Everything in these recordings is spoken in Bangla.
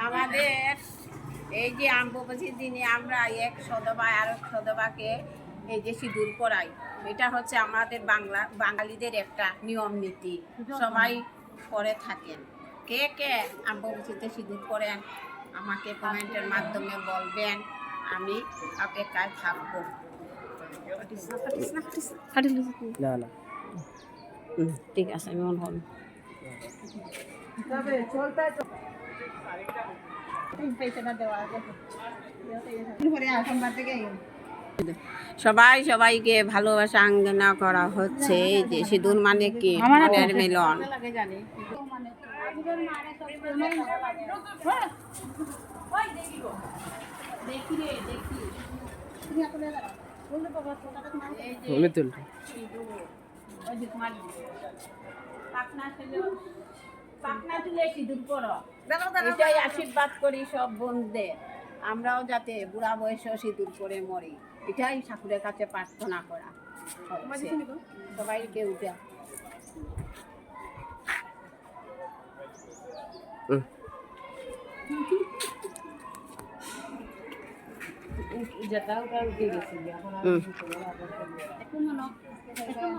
আমাদের এই যে অম্বুবাচীর দিনে আমরা এক সদবা আর এক সদবাকে এই যে সিঁদুর পরাই, এটা হচ্ছে আমাদের বাঙালিদের একটা নিয়ম নীতি, সবাই করে থাকেন। কে কে অম্বুবাচীতে সিঁদুর পরেন আমাকে কমেন্টের মাধ্যমে বলবেন, আমি অপেক্ষায় থাকবো। ঠিক আছে, আমি অন হল সবাই সবাইকে ভালোবাসা আঙ্গনা করা হচ্ছে। যে সিঁদুর মানে কি, মনের মিলন। এটাই আশীর্বাদ করি সব বোনদের, আমরাও যাতে বুড়া বয়সেও সিঁদুর করে মরি, এটাই ঠাকুরের কাছে প্রার্থনা করা হচ্ছে। সবাইকে উঠে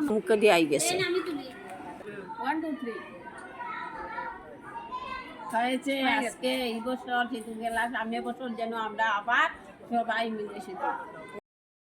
মুখে দিয়ে আই গেছে হয়েছে আজকে এই বছর সিঁদুর গেলা, সামনের বছর যেন আমরা আবার সবাই মিলে সিঁদুর